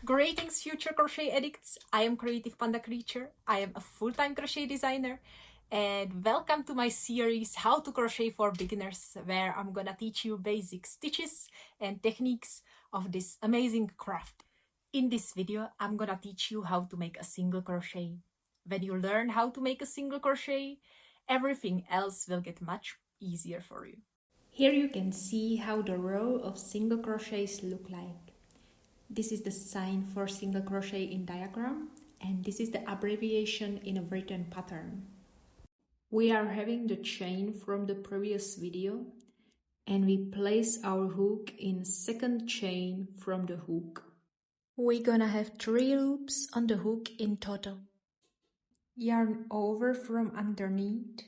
Greetings, future crochet addicts. I am Creative Panda Creature. I am a full-time crochet designer, and welcome to my series How to Crochet for Beginners, where I'm gonna teach you basic stitches and techniques of this amazing craft. In this video, I'm gonna teach you how to make a single crochet. When you learn how to make a single crochet, everything else will get much easier for you. Here you can see how the row of single crochets look like. This is the sign for single crochet in diagram, and this is the abbreviation in a written pattern. We are having the chain from the previous video, and we place our hook in second chain from the hook. We're gonna have 3 loops on the hook in total. Yarn over from underneath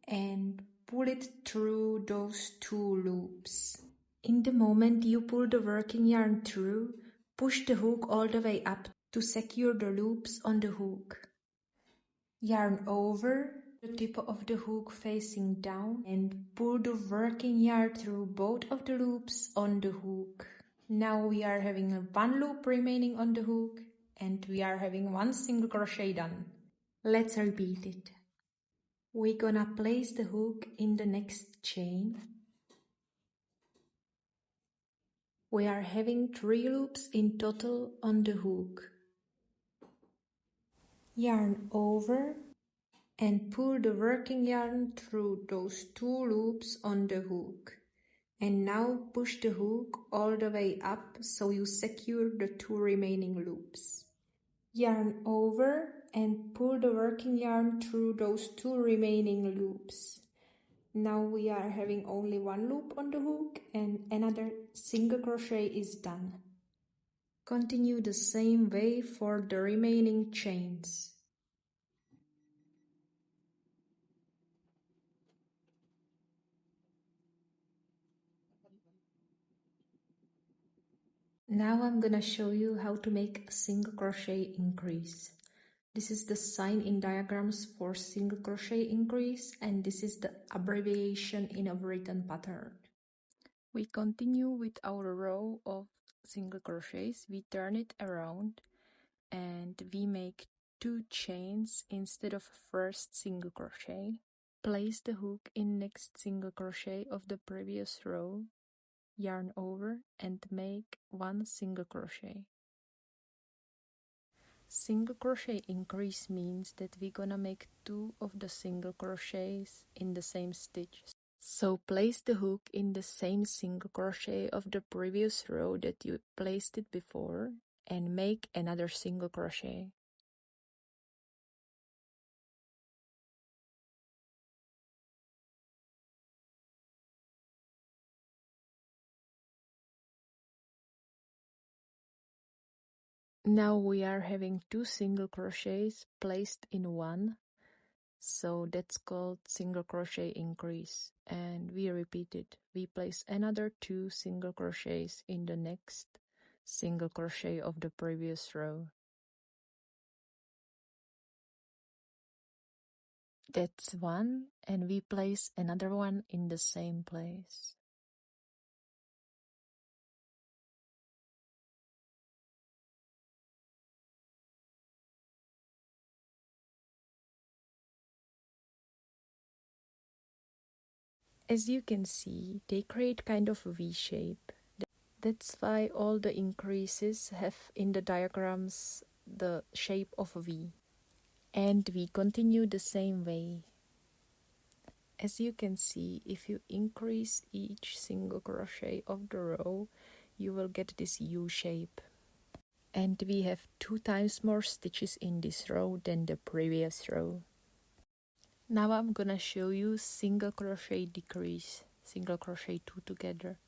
and pull it through those 2 loops. In the moment you pull the working yarn through, push the hook all the way up to secure the loops on the hook. Yarn over, the tip of the hook facing down, and pull the working yarn through both of the loops on the hook. Now we are having 1 loop remaining on the hook, and we are having 1 single crochet done. Let's repeat it. We're gonna place the hook in the next chain. We are having 3 loops in total on the hook. Yarn over and pull the working yarn through those 2 loops on the hook. And now push the hook all the way up so you secure the 2 remaining loops. Yarn over and pull the working yarn through those 2 remaining loops. Now we are having only 1 loop on the hook and another single crochet is done. Continue the same way for the remaining chains. Now I'm gonna show you how to make a single crochet increase. This is the sign in diagrams for single crochet increase, and this is the abbreviation in a written pattern. We continue with our row of single crochets. We turn it around and we make 2 chains instead of first single crochet. Place the hook in next single crochet of the previous row, yarn over and make 1 single crochet. Single crochet increase means that we're gonna make 2 of the single crochets in the same stitch. So place the hook in the same single crochet of the previous row that you placed it before and make another single crochet. Now we are having 2 single crochets placed in one, so that's called single crochet increase, and we repeat it. We place another 2 single crochets in the next single crochet of the previous row. That's 1, and we place another one in the same place. As you can see, they create kind of a V shape. That's why all the increases have in the diagrams the shape of a V. And we continue the same way. As you can see, if you increase each single crochet of the row, you will get this U shape. And we have 2 times more stitches in this row than the previous row. Now I'm gonna show you single crochet decrease, single crochet 2 together.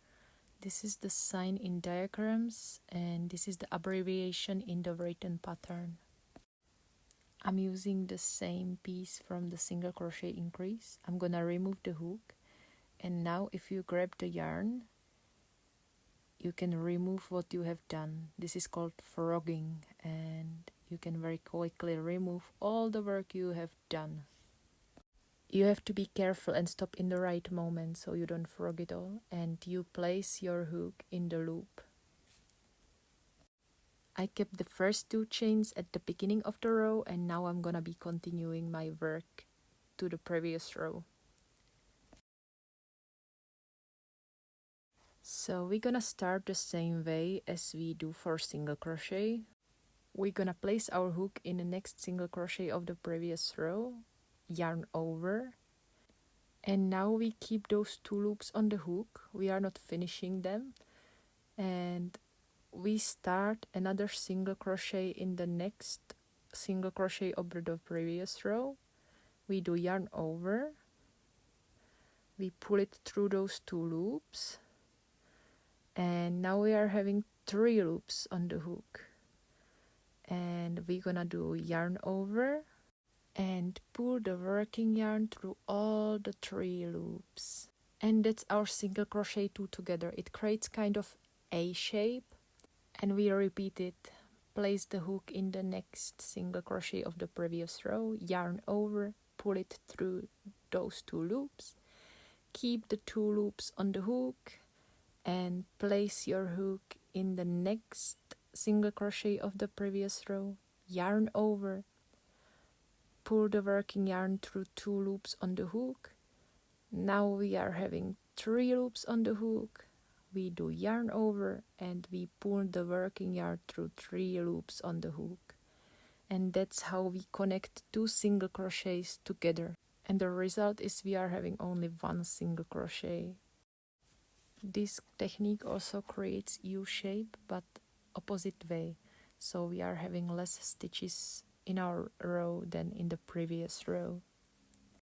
This is the sign in diagrams, and this is the abbreviation in the written pattern. I'm using the same piece from the single crochet increase. I'm gonna remove the hook, and now if you grab the yarn, you can remove what you have done. This is called frogging, and you can very quickly remove all the work you have done. You have to be careful and stop in the right moment so you don't frog it all, and you place your hook in the loop. I kept the first 2 chains at the beginning of the row, and now I'm gonna be continuing my work to the previous row. So we're gonna start the same way as we do for single crochet. We're gonna place our hook in the next single crochet of the previous row, yarn over, and now we keep those 2 loops on the hook. We are not finishing them, and we start another single crochet in the next single crochet over the previous row. We do yarn over, we pull it through those 2 loops, and now we are having 3 loops on the hook. And we're gonna do yarn over and pull the working yarn through all the 3 loops. And that's our single crochet 2 together. It creates kind of A shape, and we repeat it. Place the hook in the next single crochet of the previous row, yarn over, pull it through those 2 loops, keep the 2 loops on the hook, and place your hook in the next single crochet of the previous row, yarn over, pull the working yarn through 2 loops on the hook. Now we are having 3 loops on the hook. We do yarn over and we pull the working yarn through 3 loops on the hook. And that's how we connect 2 single crochets together. And the result is we are having only 1 single crochet. This technique also creates U shape, but opposite way. So we are having less stitches in our row than in the previous row.